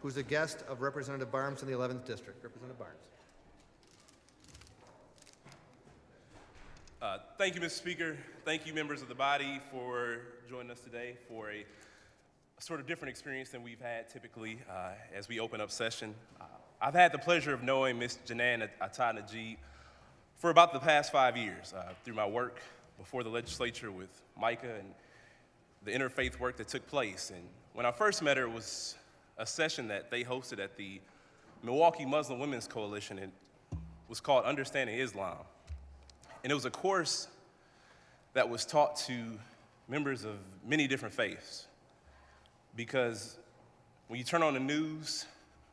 who's a guest of Representative Barnes in the 11th District. Representative Barnes. Thank you, Mr. Speaker. Thank you, members of the body, for joining us today for a sort of different experience than we've had typically as we open up session. I've had the pleasure of knowing Ms. Janan Najeeb for about the past 5 years through my work before the legislature with Micah and the interfaith work that took place. And when I first met her, it was a session that they hosted at the Milwaukee Muslim Women's Coalition. It was called Understanding Islam. And it was a course that was taught to members of many different faiths. Because when you turn on the news,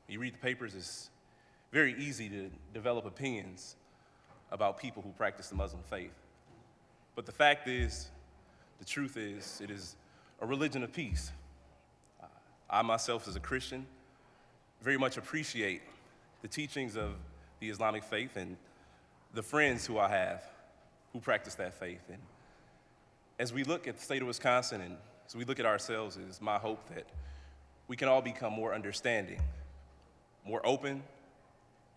you read the papers, it's very easy to develop opinions about people who practice the Muslim faith. But the fact is, the truth is, it is a religion of peace. I myself, as a Christian, very much appreciate the teachings of the Islamic faith and the friends who I have who practice that faith. And as we look at the state of Wisconsin and as we look at ourselves, it is my hope that we can all become more understanding, more open,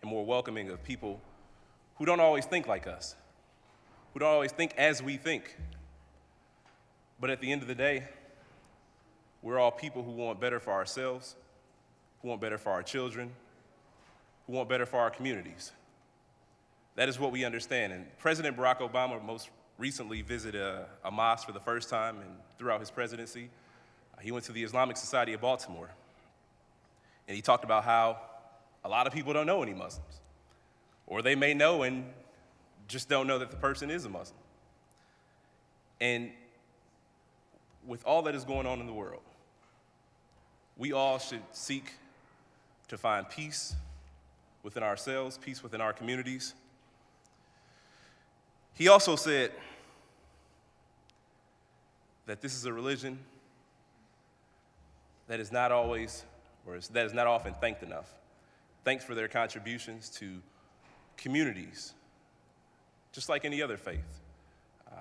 and more welcoming of people who don't always think like us, who don't always think as we think. But at the end of the day, we're all people who want better for ourselves, who want better for our children, who want better for our communities. That is what we understand. And President Barack Obama most recently visited a mosque for the first time and throughout his presidency. He went to the Islamic Society of Baltimore. And he talked about how a lot of people don't know any Muslims. Or they may know and just don't know that the person is a Muslim. And with all that is going on in the world, we all should seek to find peace within ourselves, peace within our communities. He also said that this is a religion that is not always, or that is not often thanked enough. Thanks for their contributions to communities, just like any other faith.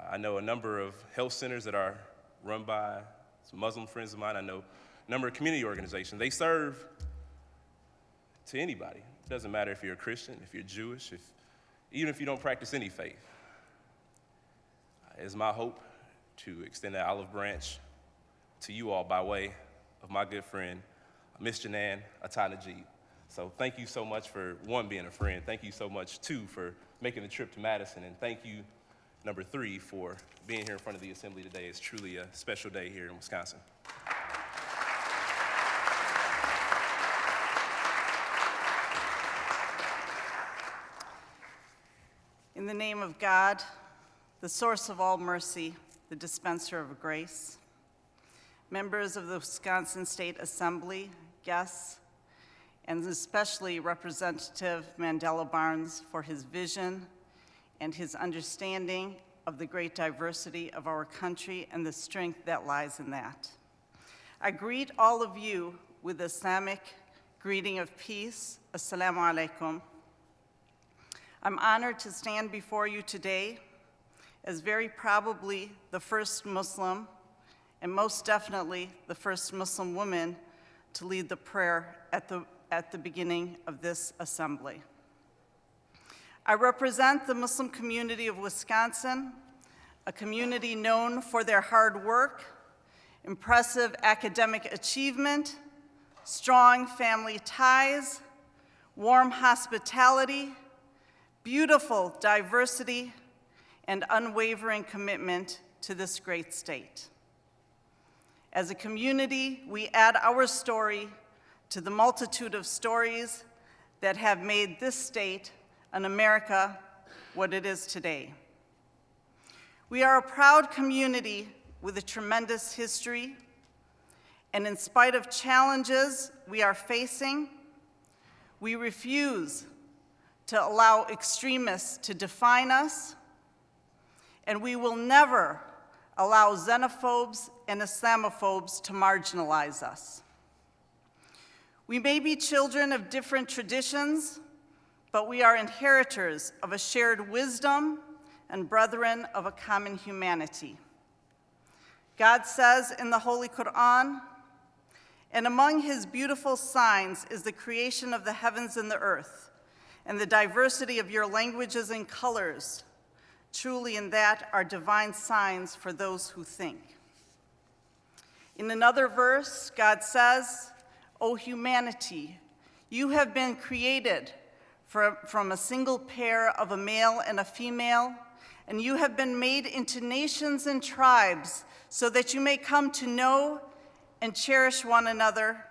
I know a number of health centers that are run by some Muslim friends of mine. I know a number of community organizations. They serve to anybody. It doesn't matter if you're a Christian, if you're Jewish, even if you don't practice any faith. It is my hope to extend that olive branch to you all by way of my good friend, Ms. Janan Najeeb. So thank you so much for, one, being a friend. Thank you so much, two, for making the trip to Madison. And thank you, number three, for being here in front of the Assembly today. It's truly a special day here in Wisconsin. In the name of God, the source of all mercy, the dispenser of grace, members of the Wisconsin State Assembly, guests, and especially Representative Mandela Barnes for his vision and his understanding of the great diversity of our country and the strength that lies in that. I greet all of you with the Islamic greeting of peace, Assalamu alaikum. I'm honored to stand before you today as very probably the first Muslim, and most definitely the first Muslim woman to lead the prayer at the beginning of this assembly. I represent the Muslim community of Wisconsin, a community known for their hard work, impressive academic achievement, strong family ties, warm hospitality, beautiful diversity, and unwavering commitment to this great state. As a community, we add our story to the multitude of stories that have made this state and America what it is today. We are a proud community with a tremendous history, and in spite of challenges we are facing, we refuse to allow extremists to define us, and we will never allow xenophobes and Islamophobes to marginalize us. We may be children of different traditions, but we are inheritors of a shared wisdom and brethren of a common humanity. God says in the Holy Quran, And among his beautiful signs is the creation of the heavens and the earth, and the diversity of your languages and colors. Truly in that are divine signs for those who think. In another verse, God says, O humanity, you have been created from a single pair of a male and a female, and you have been made into nations and tribes so that you may come to know and cherish one another,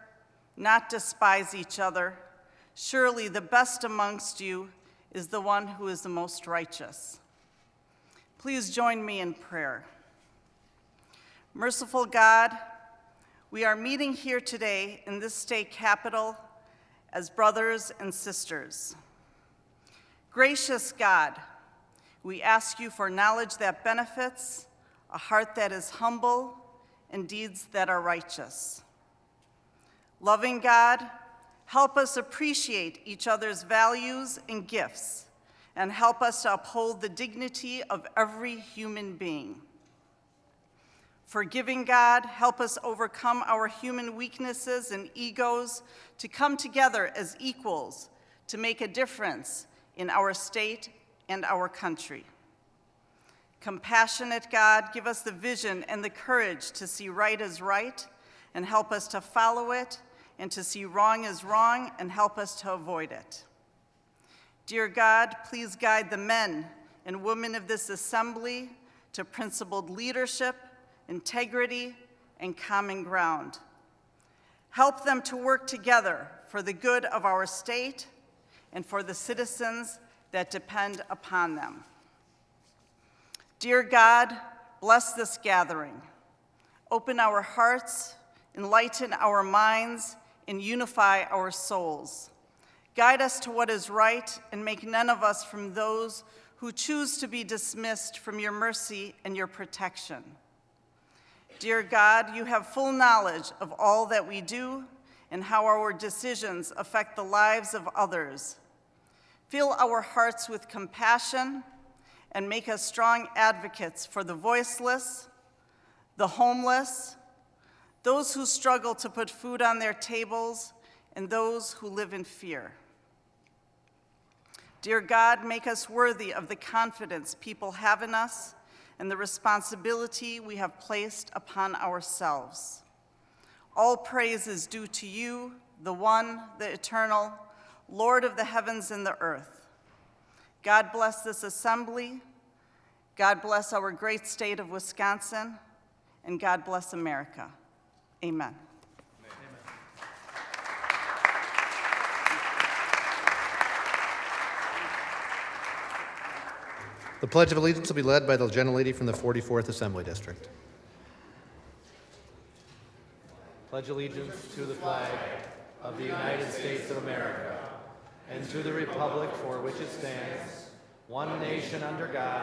not despise each other. Surely the best amongst you is the one who is the most righteous. Please join me in prayer. Merciful God, we are meeting here today in this state capital as brothers and sisters. Gracious God, we ask you for knowledge that benefits, a heart that is humble, and deeds that are righteous. Loving God, help us appreciate each other's values and gifts, and help us to uphold the dignity of every human being. Forgiving God, help us overcome our human weaknesses and egos to come together as equals to make a difference in our state and our country. Compassionate God, give us the vision and the courage to see right as right and help us to follow it, and to see wrong as wrong and help us to avoid it. Dear God, please guide the men and women of this assembly to principled leadership, integrity, and common ground. Help them to work together for the good of our state and for the citizens that depend upon them. Dear God, bless this gathering. Open our hearts, enlighten our minds, and unify our souls. Guide us to what is right, and make none of us from those who choose to be dismissed from your mercy and your protection. Dear God, you have full knowledge of all that we do and how our decisions affect the lives of others. Fill our hearts with compassion and make us strong advocates for the voiceless, the homeless, those who struggle to put food on their tables, and those who live in fear. Dear God, make us worthy of the confidence people have in us and the responsibility we have placed upon ourselves. All praise is due to you, the one, the eternal, Lord of the heavens and the earth. God bless this assembly. God bless our great state of Wisconsin, and God bless America. Amen. The Pledge of Allegiance will be led by the gentlelady from the 44th Assembly District. Pledge allegiance to the flag of the United States of America and to the republic for which it stands, one nation under God,